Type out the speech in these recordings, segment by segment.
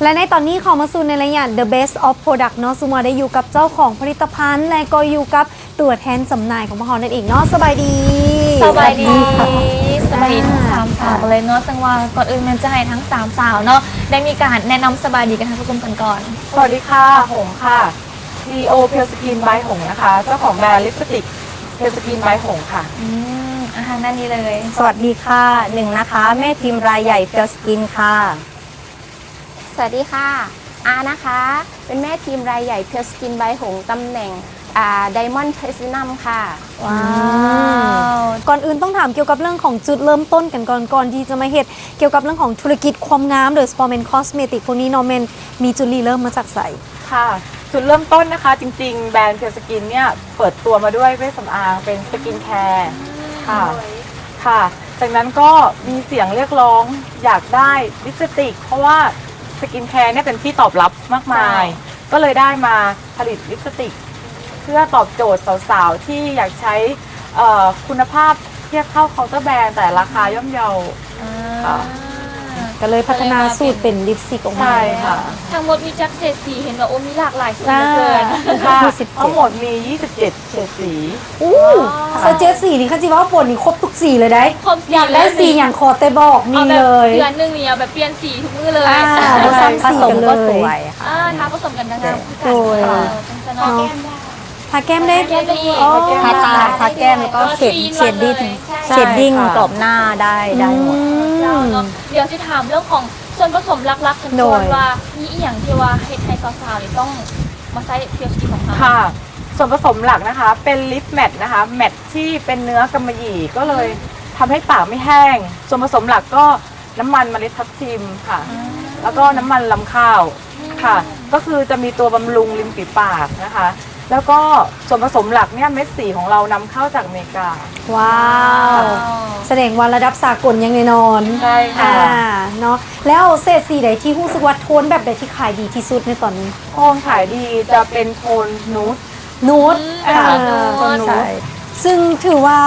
และในตอนนี้ขอมาสู่ในรายการ The Best of Product เนาะซูมาได้อยู่กับเจ้าของผลิตภัณฑ์และก็อยู่กับตัวแทนจำหน่ายของพวกเรานั่นเองเนาะสบายดีสบายดีสบายดีทั้ง3 สาวเลยเนาะสังว่าก่อนอื่นมันจะให้ทั้ง3 สาวเนาะได้มีการแนะนำสบายดีกันทั้งผู้ชมกันก่อนสวัสดีค่ะหงค่ะ CEO เพียวสกินบายหงนะคะเจ้าของแบรนด์ลิปสติกเพียวสกินบายหงค่ะอาหารด้านนี้เลยสวัสดีค่ะหนึ่งนะคะแม่ทีมรายใหญ่เพียวสกินค่ะสวัสดีค่ะอานะคะเป็นแม่ทีมรายใหญ่เพียวสกินบายหงตำแหน่งไดมอนด์เพรซินัมค่ะว้าว ก่อนอื่นต้องถามเกี่ยวกับเรื่องของจุดเริ่มต้นกันก่อนที่จะมาเฮ็ดเกี่ยวกับเรื่องของธุรกิจความงามโดยเฉพาะเป็นคอสเมติกพวกนี้เนาะเมนมีจุดเริ่มมาจากไสค่ะจุดเริ่มต้นนะคะจริงๆแบรนด์เพียวสกินเนี่ยเปิดตัวมาด้วยเวชสำอางเป็นสกินแคร์ค่ะจากนั้นก็มีเสียงเรียกร้องอยากได้ลิปสติกเพราะว่าสกินแคร์เนี่ยเป็นที่ตอบรับมากมายก็เลยได้มาผลิตลิปสติกเพื่อตอบโจทย์สาวๆที่อยากใช้คุณภาพเทียบเท่าเคาน์เตอร์แบรนด์แต่ราคาย่อมเยาก็เลยพัฒนาสูตรเป็นลิปสติกออกมาค่ะทั้งหมดมีจักเศษสีเห็นว่าโอ้มีหลากหลายสีเหลือเกินทั้งหมดมี27เฉดสีเจดสีนี่ค่ะจิว่าปนนี่ครบทุกสีเลยได้อยากได้สีอย่างคอเตบอกมีเลยเดือนนึงเนี่ยแบบเปลี่ยนสีทุกมื้อเลยผสมก็สวยค่ะผสมกันงามโดยทาแก้มได้ทาแก้มแล้วก็เชดดิ้งกรอบหน้าได้หมดเดี๋ยวจะถามเรื่องของส่วนผสมหลักๆกันก่อนว่ามีอีกอย่างที่ว่าให้สาวๆต้องมาใช้เพียวสกินของเขาค่ะส่วนผสมหลักนะคะเป็นลิปแมทนะคะแมทที่เป็นเนื้อกำมะหยี่ก็เลยทำให้ปากไม่แห้งส่วนผสมหลักก็น้ำมันเมล็ดทับทิมค่ะแล้วก็น้ำมันลำข้าวค่ะก็คือจะมีตัวบำรุงริมฝีปากนะคะแล้วก็ส่วนผสมหลักเนี่ยเม็ดสีของเรานำเข้าจากอเมริกาว้าวแสดงว่าระดับสากลยังแน่นอนใช่ค่ะเนาะแล้วเศษสีใดที่รู้สึกว่าโทนแบบใดที่ขายดีที่สุดในตอนนี้โทนขายดีจะเป็นโทนนูดใช่ซึ่งถือว่า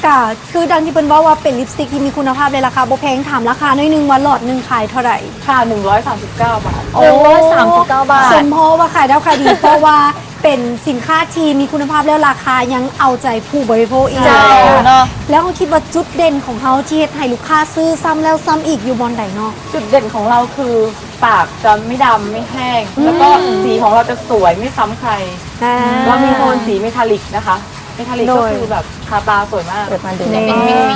กะคือดังที่เป็นว่าเป็นลิปสติกที่มีคุณภาพในราคาบ่แพงถามราคาหน่อยนึงว่าหลอดนึงขายเท่าไหร่ค่ะ139 บาท139 บาทสมพอว่าขายได้ขายดีเพราะว่าเป็นสินค้าที่มีคุณภาพแล้วราคายังเอาใจผู้บริโภคอีกแล้วเขาคิดว่าจุดเด่นของเขาที่ให้ลูกค้าซื้อซ้ำแล้วซ้ำอีกอยู่บนไหนเนาะจุดเด่นของเราคือปากจะไม่ดำไม่แห้งแล้วก็สีของเราจะสวยไม่ซ้ำใครเรามีโทนสีเมทัลลิกนะคะเมทัลลิกก็คือแบบทาตาสวยมากเกิดมาดูเป็นมิก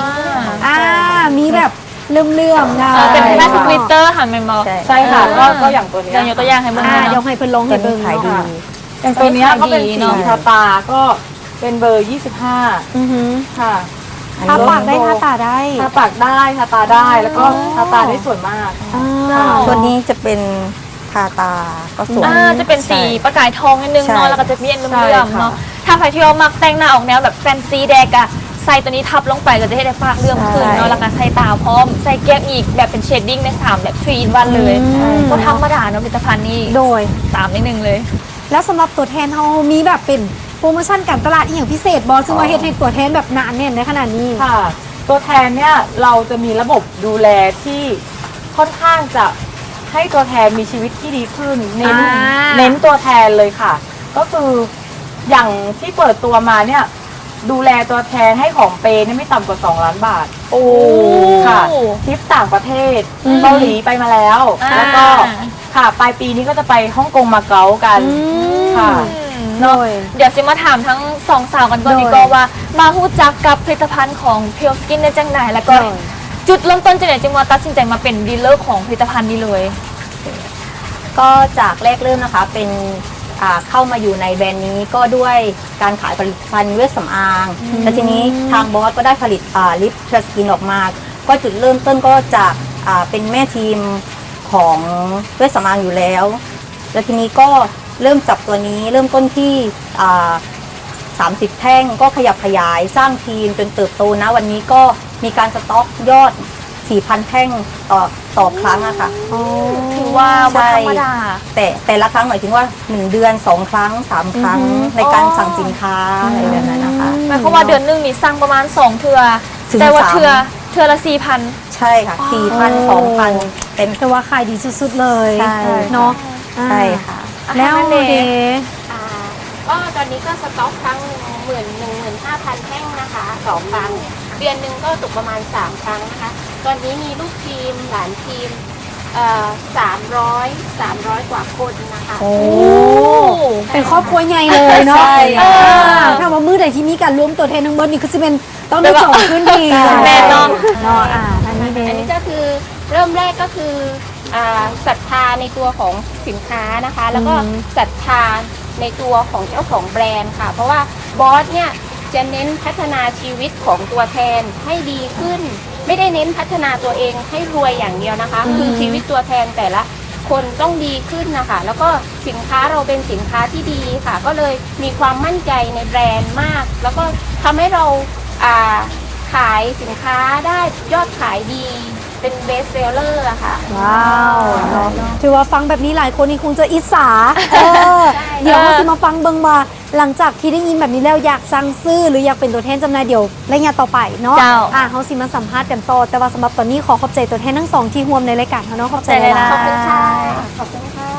มีแบบเลื่อมๆนะเป็นแค่สกลิตเตอร์ค่ะเมมใช่ค่ะก็อย่างตัวนี้ยกตัวอย่างให้เบิ่งยกให้เพิ่นลงให้เบิ่งขายดีอย่างตัวนี้ก็เป็นสีทาตาก็เป็นเบอร์25ค่ะทาปากได้ทาตาได้ทาปากได้ทาตาได้แล้วก็ทาตาได้สวยมากตัวนี้จะเป็นทาตาก็สวยจะเป็นสีประกายทองนิดนึงเนาะแล้วก็จะเบี้ยนเลื่อมเนาะถ้าใครที่ว่ามักแต่งหน้าออกแนวแบบแฟนซีแดกอะใส่ตัวนี้ทับลงไปก็จะให้ได้ปากเลื่อมขึ้นเนาะแล้วก็ใส่ตาพร้อมใส่แก้มอีกแบบเป็นเชดดิ้งใน3แบบ3 in 1เลยก็ธรรมดาเนาะผลิตภัณฑ์นี้โดย3นิดนึงเลยแล้วสำหรับตัวแทนเขามีแบบเป็นโปรโมชั่นการตลาดอีกอย่างพิเศษบอสซึ่งว่าเฮ็ดให้ตัวแทนแบบนานเนี่ยในขนาดนี้ค่ะตัวแทนเนี่ยเราจะมีระบบดูแลที่ค่อนข้างจะให้ตัวแทนมีชีวิตที่ดีขึ้นเน้นตัวแทนเลยค่ะก็คืออย่างที่เปิดตัวมาเนี่ยดูแลตัวแทนให้ของเปย์เนี่ยไม่ต่ำกว่า2 ล้านบาทค่ะทริปต่างประเทศเกาหลีไปมาแล้วแล้วก็ค่ะปลายปีนี้ก็จะไปฮ่องกงมาเก๊ากันค่ะเดี๋ยวซิมาถามทั้ง2 สาวกันก่อนดีกว่าว่ามาฮู้จักกับผลิตภัณฑ์ของเพียวสกินได้จังไหนแล้วก็จุดเริ่มต้นจากไหนจึงมาตัดสินใจมาเป็นดีลเลอร์ของผลิตภัณฑ์นี้เลยก็จากแรกเริ่มนะคะเป็นเข้ามาอยู่ในแบรนด์นี้ก็ด้วยการขายผลิตภัณฑ์เวชสำอางแล้วทีนี้ทางบอสก็ได้ผลิตลิปสกินออกมาก็จุดเริ่มต้นก็จากเป็นแม่ทีมของเวชสำอางอยู่แล้วแล้วทีนี้ก็เริ่มจับตัวนี้เริ่มต้นที่30 แท่งก็ขยับขยายสร้างทีมจนเติบโตนะวันนี้ก็มีการสต็อกยอด 4,000 แท่งต่อครั้งอะค่ะถือว่าธรรมดาแต่ละครั้งหมายถึงว่า1 เดือน 2 ครั้ง 3 ครั้งในการสั่งสินค้าอะไรแบบนั้นนะคะหมายความว่าเดือนนึงนี่สั่งประมาณ2 เทื่อแต่ว่าเทื่อ เทือละ4,000ใช่ค่ะ 4,000 2,000 เต็ม แต่ว่าขายดีสุดๆเลย ใช่ เนาะ ใช่ค่ะ แล้วเด ก็ตอนนี้ก็สต็อกครั้งหนึ่ง15,000แท่งนะคะต่อครั้งเดือนหนึ่งก็ตกประมาณ3ครั้งนะคะตอนนี้มีลูกทีมหลานทีม300 กว่าคนนะคะ โอ้เป็นครอบครัวใหญ่เลยเนาะ ใช่ค่ะ ถ้าว่ามือใดที่มีการรวมตัวแทนทั้งหมดนี่คือจะเป็นต้องได้จองขึ้นดี แม่เนาะ เนาะอันนี้เด อันนี้ก็คือเริ่มแรกก็คือศรัทธาในตัวของสินค้านะคะ แล้วก็ศรัทธาในตัวของเจ้าของแบรนด์ค่ะ เพราะว่าบอสเนี่ยจะเน้นพัฒนาชีวิตของตัวแทนให้ดีขึ้น ไม่ได้เน้นพัฒนาตัวเองให้รวยอย่างเดียวนะคะ คือชีวิตตัวแทนแต่ละคนต้องดีขึ้นนะคะ แล้วก็สินค้าเราเป็นสินค้าที่ดีค่ะ ก็เลยมีความมั่นใจในแบรนด์มาก แล้วก็ทำให้เราขายสินค้าได้ยอดขายดีเป็นเบสเซลเลอร์อะค่ะ ว้าวถือว่าฟังแบบนี้หลายคนนี่คงจะอิจฉาเดี๋ยวเราจะมาฟังเบิ่งว่าหลังจากที่ได้ยินแบบนี้แล้วอยากสั่งซื้อหรืออยากเป็นตัวแทนจำหน่ายเดี๋ยวรายงานต่อไปเนาะ เจ้า เขาสิมาสัมภาษณ์กันต่อแต่ว่าสำหรับตอนนี้ขอขอบใจตัวแทนทั้งสองที่ร่วมในรายการเขาเนาะขอบใจ ขอบใจเลยนะ หลายๆ ขอบคุณค่ะ ขอบคุณค่ะ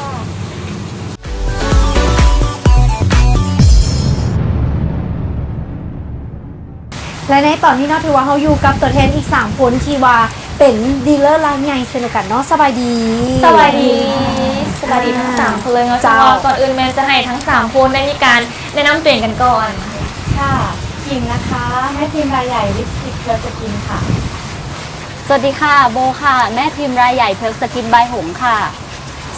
และในตอนนี้เนาะถือว่าเขาอยู่กับตัวแทนอีก3คนที่ว่าเป็นดีลเลอร์รายใหญ่เช่นกันเนาะสบายดี สวัสดีทั้ง3คนเลยเนาะ เจ้า ก่อนอื่นแมนจะให้ทั้ง3คนได้มีการแนะนำตัวเองกันก่อน ค่ะกิ่งนะคะแม่ทีมรายใหญ่ลิปสติกเธอสกินค่ะ สวัสดีค่ะโบค่ะแม่ทีมรายใหญ่เพิร์กสกินบายหงค่ะ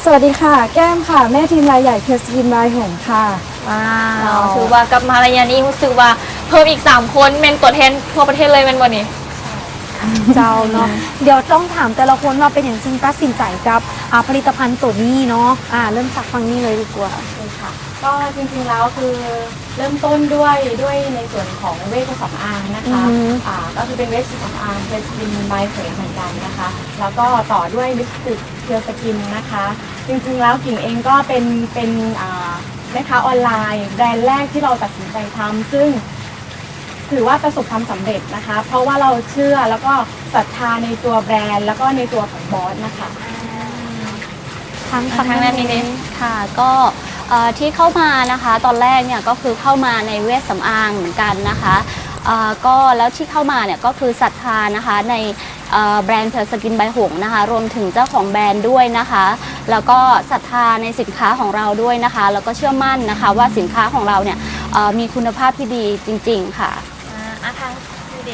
สวัสดีค่ะแก้มค่ะแม่ทีมรายใหญ่เพียร์สกินรายหงค่ะ ว้าวถือว่ากลับมาระยะนี้รู้สึกว่าเพิ่มอีก3คนเป็นตัวแทนทั่วประเทศเลยเป็นวันนี้ เจ้าเนาะเดี๋ยวต้องถามแต่ละคนว่าเป็นอย่างจริงตัดสินใจกับผลิตภัณฑ์ตัวนี้เนาะเริ่มจากฟังนี้เลยดีกว่า ก็จริงๆแล้วคือเริ่มต้นด้วยในส่วนของเวชสำอางนะคะ อือฮึ ก็คือเป็นเวชสำอางเป็นสกินบายเฟรเหมือนกันนะคะ แล้วก็ต่อด้วยลิปสติกเพียวสกินนะคะ จริงๆแล้วกิ่งเองก็เป็นแม่ค้าออนไลน์แบรนด์แรกที่เราตัดสินใจทำซึ่งถือว่าประสบความสำเร็จนะคะ เพราะว่าเราเชื่อแล้วก็ศรัทธาในตัวแบรนด์แล้วก็ในตัวของบอสนะคะ ทางนั้นนี่ ค่ะก็ที่เข้ามานะคะตอนแรกเนี่ยก็คือเข้ามาในเวชสำอางเหมือนกันนะคะก็แล้วที่เข้ามาเนี่ยก็คือศรัทธานะคะในแบรนด์เพิร์กสกินบายหงนะคะรวมถึงเจ้าของแบรนด์ด้วยนะคะแล้วก็ศรัทธาในสินค้าของเราด้วยนะคะแล้วก็เชื่อมั่นนะคะว่าสินค้าของเราเนี่ยมีคุณภาพที่ดีจริงๆค่ะ ทางนี่เด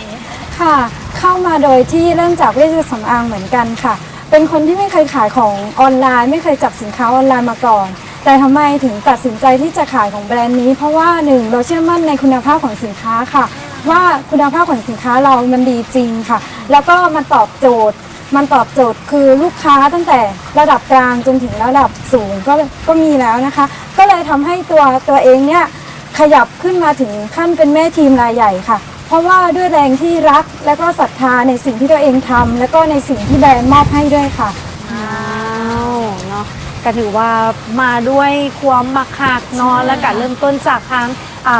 ค่ะ เข้ามาโดยที่เริ่มจากเวชสำอางเหมือนกันค่ะ เป็นคนที่ไม่เคยขายของออนไลน์ไม่เคยจับสินค้าออนไลน์มาก่อน แต่ทำไมถึงตัดสินใจที่จะขายของแบรนด์นี้ เพราะว่าหนึ่งเราเชื่อมั่นในคุณภาพของสินค้าค่ะ ว่าคุณภาพของสินค้าเรามันดีจริงค่ะ แล้วก็มันตอบโจทย์คือลูกค้าตั้งแต่ระดับกลางจนถึงระดับสูงก็มีแล้วนะคะ ก็เลยทำให้ตัวเองเนี่ยขยับขึ้นมาถึงขั้นเป็นแม่ทีมรายใหญ่ค่ะ เพราะว่าด้วยแรงที่รักและก็ศรัทธาในสิ่งที่ตัวเองทำและก็ในสิ่งที่แบรนด์มอบให้ด้วยค่ะ เนาะก็ถือว่ามาด้วยความมักคักเนาะและการเริ่มต้นจากทาง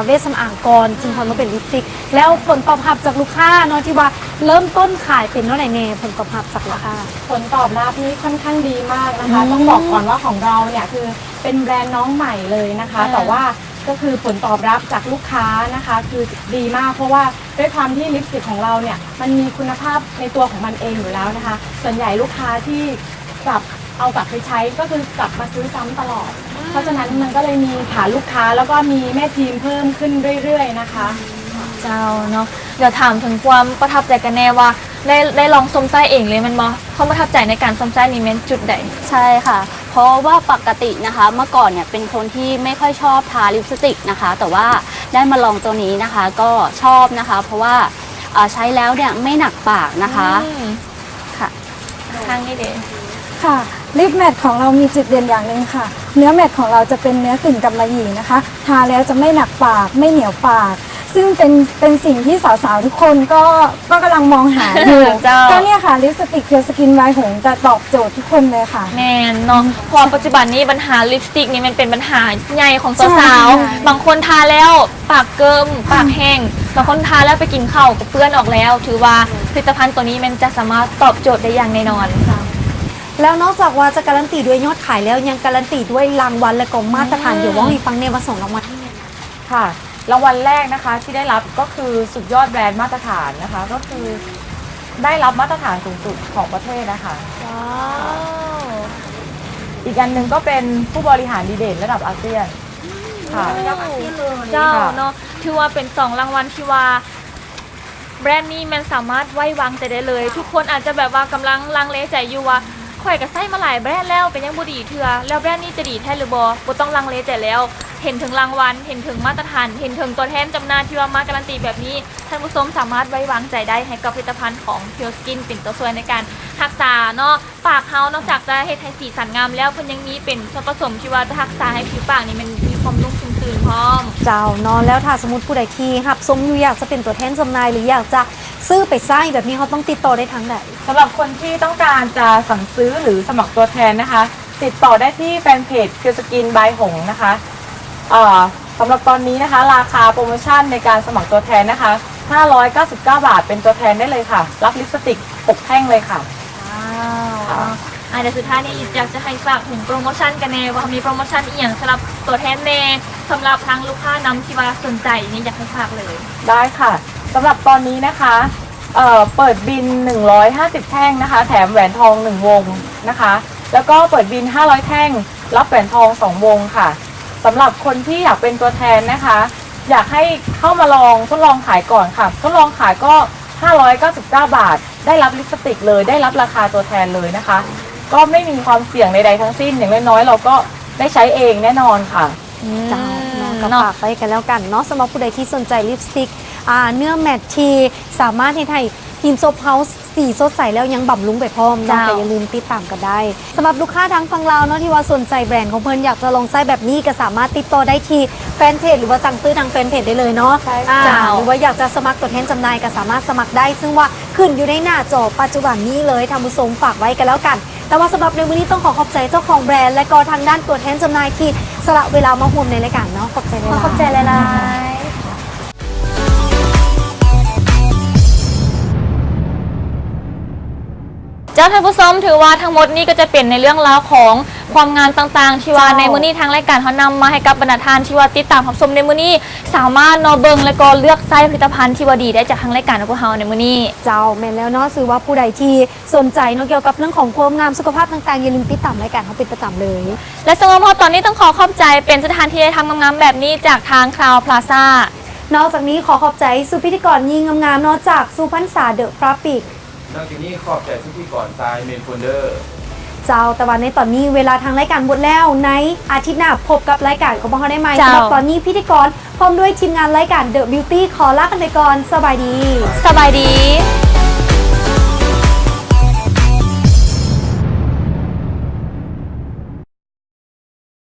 เวชสำอางก่อนจึงพอมาเป็นลิปสติกแล้วผลตอบรับจากลูกค้าเนาะที่ว่าเริ่มต้นขายเป็นเท่าไหร่เน่ผลตอบรับจากลูกค้า ผลตอบรับนี่ค่อนข้างดีมากนะคะ ต้องบอกก่อนว่าของเราเนี่ยคือเป็นแบรนด์น้องใหม่เลยนะคะ แต่ว่าก็คือผลตอบรับจากลูกค้านะคะ คือดีมากเพราะว่าด้วยความที่ลิปสติกของเราเนี่ยมันมีคุณภาพในตัวของมันเองอยู่แล้วนะคะ ส่วนใหญ่ลูกค้าที่เอากลับไปใช้ก็คือกลับมาซื้อซ้ำตลอด เพราะฉะนั้นมันก็เลยมีฐานลูกค้าแล้วก็มีแม่ทีมเพิ่มขึ้นเรื่อยๆนะคะ เจ้าเนาะเดี๋ยวถามถึงความประทับใจกันแน่ว่าได้ลองสมไส้เองเลยมันมาความประทับใจในการสมไส้นี้เป็นจุดใด ใช่ค่ะ เพราะว่าปกตินะคะเมื่อก่อนเนี่ยเป็นคนที่ไม่ค่อยชอบทาลิปสติกนะคะ แต่ว่าได้มาลองตัวนี้นะคะก็ชอบนะคะ เพราะว่าใช้แล้วเนี่ยไม่หนักปากนะคะค่ะ ทางนี้เด ค่ะลิปแมทของเรามีจุดเด่นอย่างหนึ่งค่ะ เนื้อแมทของเราจะเป็นเนื้อกึ่งกำมะหยี่นะคะ ทาแล้วจะไม่หนักปากไม่เหนียวปาก ซึ่งเป็นสิ่งที่สาวๆทุกคนก็กำลังมองหาอยู่ เจ้า ก็เนี่ยค่ะลิปสติกเพียวสกินไวหงจะตอบโจทย์ทุกคนเลยค่ะ แน่นเนาะเพอปัจจุบันนี้ปัญหาลิปสติกนี่มันเป็นปัญหาใหญ่ของ ใช่ สาวๆบางคนทาแล้วปากเกิมปากแห้งบางคนทาแล้วไปกินข้าวกับเพื่อนออกแล้ว ถือว่าผลิตภัณฑ์ตัวนี้มันจะสามารถตอบโจทย์ได้อย่างแน่นอนค่ะ แล้วนอกจากว่าจะการันตีด้วยยอดขายแล้วยังการันตีด้วยรางวัลและก็มาตรฐานเดี๋ยวว่ามีฟังในว่าส่งรางวัลให้เนี่ย ค่ะรางวัลแรกนะคะที่ได้รับก็คือสุดยอดแบรนด์มาตรฐานนะคะ ก็คือได้รับมาตรฐานสูงสุดของประเทศนะคะ ว้าว อีกอันหนึ่งก็เป็นผู้บริหารดีเด่นระดับอาเซียนค่ะ เจ้าเนาะถือว่าเป็น2รางวัลที่ว่าแบรนด์นี้มันสามารถไว้วางใจได้เลย ทุกคนอาจจะแบบว่ากำลังลังเลใจอยู่ว่าข่อยก็ใส่มาหลายแบรนด์แล้วเป็นยังบ่ดีเถื่อแล้วแบรนด์นี้จะดีแท้หรือบ่ต้องลังเลใจแล้วเห็นถึงรางวัลเห็นถึงมาตรฐานเห็นถึงตัวแทนจำหน่ายที่ว่ามาการันตีแบบนี้ท่านผู้ชมสามารถไว้วางใจได้ให้กับผลิตภัณฑ์ของ Pure Skin เป็นตัวช่วยในการรักษาเนาะปากเฮานอกจากจะเฮ็ดให้สีสันงามแล้วเพิ่นยังมีเป็นส่วนผสมที่ว่าจะรักษาให้ผิวปากนี่มันมีความนุ่มชุ่มชื้นพร้อม เจ้าเนอนแล้วถ้าสมมติผู้ใดที่หับสมอยู่อยากจะเป็นตัวแทนจำหน่ายหรืออยากจะซื้อไปสร้างแบบนี้เขาต้องติดต่อได้ทางไหน สำหรับคนที่ต้องการจะสั่งซื้อหรือสมัครตัวแทนนะคะ ติดต่อได้ที่แฟนเพจ Pure Skin by หงนะคะสำหรับตอนนี้นะคะราคาโปรโมชั่นในการสมัครตัวแทนนะคะ599 บาทเป็นตัวแทนได้เลยค่ะรับลิปสติก6แท่งเลยค่ะ ว้าวเดี๋ยวสุดท้ายนี้อยากจะให้ฝากถึงโปรโมชั่นกันแน่ว่ามีโปรโมชั่นอีกอย่างสำหรับตัวแทนแน่สำหรับทางลูกค้านำที่ว่าสนใจนี่อยากให้ฝากเลย ได้ค่ะสำหรับตอนนี้นะคะเปิดบิน150แท่งนะคะแถมแหวนทอง1วงนะคะแล้วก็เปิดบิน500แท่งรับแหวนทอง2วงค่ะสำหรับคนที่อยากเป็นตัวแทนนะคะอยากให้เข้ามาทดลองขายก่อนค่ะทดลองขายก็599 บาทได้รับลิปสติกเลยได้รับราคาตัวแทนเลยนะคะ ก็ไม่มีความเสี่ยงใดๆทั้งสิ้นอย่างน้อยๆเราก็ได้ใช้เองแน่นอนค่ะ เจ้าเนาะก็ฝากไปกันแล้วกันเนาะสำหรับผู้ใดที่สนใจลิปสติกเนื้อแมทที่สามารถให้ไทยทีมโซฟเฮาส์สีสดใสแล้วยังบำรุงไปพร้อมเนาะแต่อย่าลืมติดตามกันได้สำหรับลูกค้าทางฝั่งลาวเนาะที่ว่าสนใจแบรนด์ของเพิ่นอยากจะลองใช้แบบนี้ก็สามารถติดต่อได้ที่แฟนเพจหรือว่าสั่งซื้อทางแฟนเพจได้เลยเนาะหรือว่าอยากจะสมัครตัวแทนจำหน่ายก็สามารถสมัครได้ซึ่งว่าขึ้นอยู่ในหน้าจอปัจจุบันนี้เลยทางผู้ชมฝากไว้กันแล้วกันแต่ว่าสำหรับในวันนี้ต้องขอบใจเจ้าของแบรนด์และก็ทางด้านตัวแทนจำหน่ายที่สละเวลามาร่วมในรายการเนาะขอบใจเลย ขอบใจหลายๆเจ้าท่านผู้ชมถือว่าทั้งหมดนี้ก็จะเป็นในเรื่องราวของความงานต่างๆที่ว่าในมื้อนี้ทางรายการเขานำมาให้กับบรรดาท่านที่ว่าติดตามรับชมในมื้อนี้สามารถนอเบิงและก็เลือกไส้ผลิตภัณฑ์ที่ว่าดีได้จากทางรายการของพวกเราในมื้อนี้ เจ้าแม่นแล้วเนาะซื้อว่าผู้ใดที่สนใจเนาะเกี่ยวกับเรื่องของความงามสุขภาพต่างๆอย่าลืมติดตามรายการเขาเป็นประจำเลย และสำหรับตอนนี้ต้องขอขอบใจเป็นสถานที่ได้ทำงามๆแบบนี้จากทางคลาวพลาซ่าน อกจากนี้ขอขอบใจสุพิธีกรยิงงามๆเนอกจากสุพรรณษาเดอะฟราปิก นอกจากนี้ขอบใจทุกที่ก่อนทรายเมนโฟลเดอร์ เจ้าแต่วันในตอนนี้เวลาทางรายการหมดแล้วในอาทิตย์หน้าพบกับรายการของพวกเราได้ไหม เจ้า สำหรับตอนนี้พิธีกรพร้อมด้วยทีมงานรายการ The Beauty ขอลากันไปก่อนสบายดี สบายดี